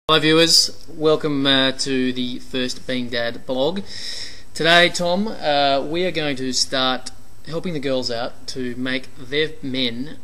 Hi viewers, welcome to the first Being Dad blog. Today, Tom, we are going to start helping the girls out to make their men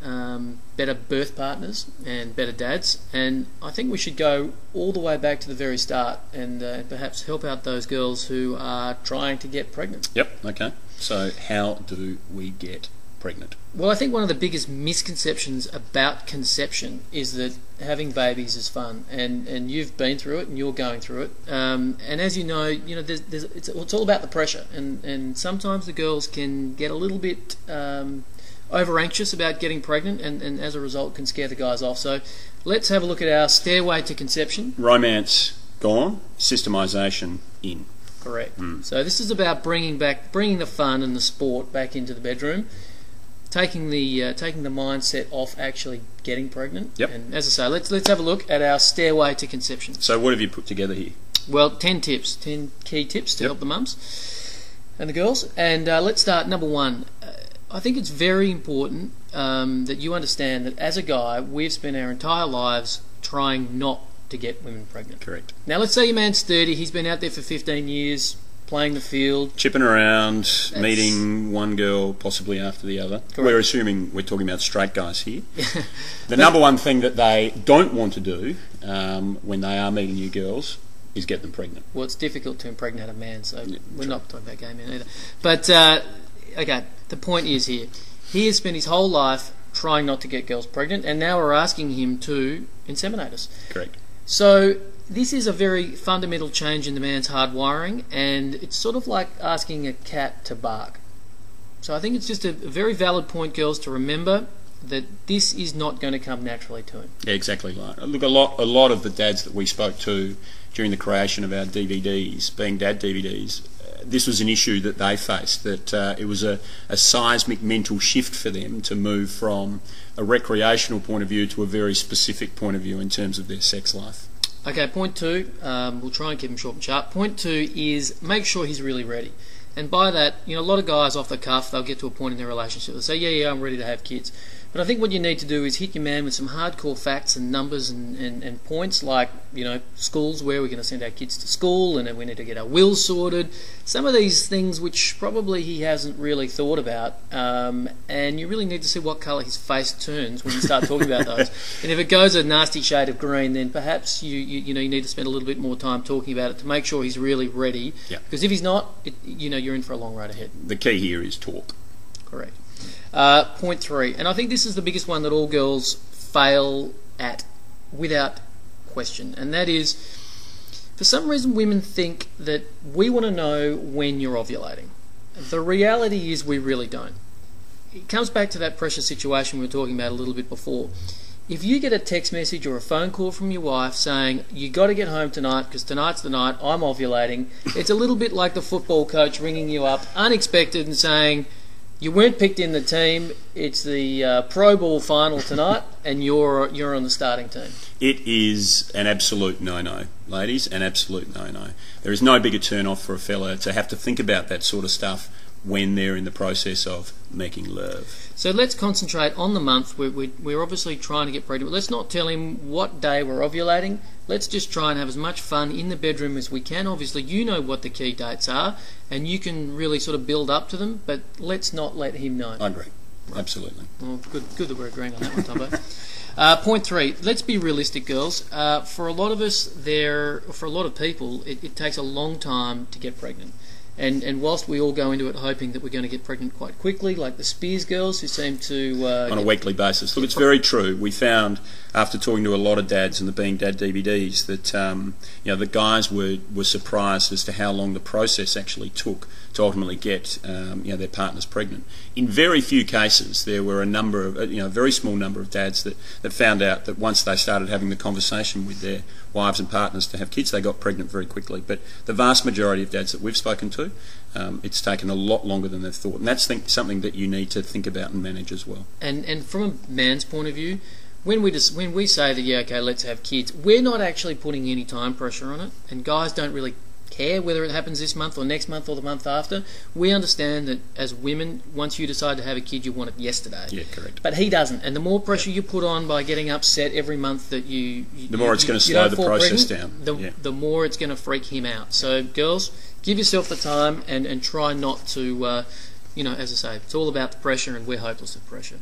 better birth partners and better dads, and I think we should go all the way back to the very start and perhaps help out those girls who are trying to get pregnant. Yep, okay. So how do we get pregnant? Well, I think one of the biggest misconceptions about conception is that having babies is fun, and you've been through it and you're going through it, and as you know, it's all about the pressure, and sometimes the girls can get a little bit over anxious about getting pregnant, and as a result can scare the guys off. So let's have a look at our stairway to conception. Romance gone, systemisation in. Correct. So this is about bringing the fun and the sport back into the bedroom. Taking the mindset off actually getting pregnant. Yep. And as I say, let's have a look at our stairway to conception. So what have you put together here? Well, 10 key tips to help the mums and the girls. And let's start. Number one, I think it's very important that you understand that as a guy, we've spent our entire lives trying not to get women pregnant. Correct. Now, let's say your man's 30. He's been out there for 15 years. Playing the field, chipping around, meeting one girl possibly after the other. Correct. We're assuming we're talking about straight guys here. The number one thing that they don't want to do when they are meeting new girls is get them pregnant. Well, it's difficult to impregnate a man, so we're not talking about gay men either. But okay, the point is here, he has spent his whole life trying not to get girls pregnant, and now we're asking him to inseminate us. Correct. So this is a very fundamental change in the man's hardwiring, and it's sort of like asking a cat to bark. So I think it's just a very valid point, girls, to remember that this is not going to come naturally to him. Yeah, exactly right. Look, a lot of the dads that we spoke to during the creation of our DVDs, Being Dad DVDs, this was an issue that they faced, that it was a seismic mental shift for them to move from a recreational point of view to a very specific point of view in terms of their sex life. Okay, point two, we'll try and keep him short and sharp. Point two is make sure he's really ready. And by that, a lot of guys off the cuff, they'll get to a point in their relationship, they'll say, yeah, I'm ready to have kids. But I think what you need to do is hit your man with some hardcore facts and numbers and points, like, schools, where we're going to send our kids to school, and then we need to get our wills sorted. Some of these things which probably he hasn't really thought about, and you really need to see what colour his face turns when you start talking about those. And if it goes a nasty shade of green, then perhaps you need to spend a little bit more time talking about it to make sure he's really ready. Yeah. Because if he's not, you're in for a long road ahead. The key here is talk. Correct. Point three, and I think this is the biggest one that all girls fail at without question, and that is, for some reason women think that we want to know when you're ovulating. The reality is we really don't. It comes back to that pressure situation we were talking about a little bit before. If you get a text message or a phone call from your wife saying, you got to get home tonight because tonight's the night, I'm ovulating, it's a little bit like the football coach ringing you up unexpected and saying, you weren't picked in the team, it's the Pro Bowl final tonight, and you're on the starting team. It is an absolute no-no, ladies, an absolute no-no. There is no bigger turn-off for a fella to have to think about that sort of stuff when they're in the process of making love. So let's concentrate on the month. We're obviously trying to get pregnant. Let's not tell him what day we're ovulating. Let's just try and have as much fun in the bedroom as we can. Obviously, you know what the key dates are, and you can really sort of build up to them, but let's not let him know. I agree. Absolutely. Well, good that we're agreeing on that one, Tombo. Point three, let's be realistic, girls. For a lot of us, for a lot of people, it takes a long time to get pregnant. And whilst we all go into it hoping that we're going to get pregnant quite quickly, like the Spears girls who seem to... on a weekly basis. Look, it's very true. We found, after talking to a lot of dads in the Being Dad DVDs, that the guys were surprised as to how long the process actually took to ultimately get their partners pregnant. In very few cases, there were a very small number of dads that found out that once they started having the conversation with their wives and partners to have kids, they got pregnant very quickly. But the vast majority of dads that we've spoken to, it's taken a lot longer than they've thought, and that's something that you need to think about and manage as well. And from a man's point of view, when we say that, yeah, okay, let's have kids, we're not actually putting any time pressure on it, and guys don't really care whether it happens this month or next month or the month after. We understand that as women, once you decide to have a kid, you want it yesterday. Yeah, correct. But he doesn't, and the more pressure you put on by getting upset every month that the more it's going to slow the process down. The more it's going to freak him out. So, girls, give yourself the time and try not to, as I say, it's all about the pressure, and we're hopeless of pressure.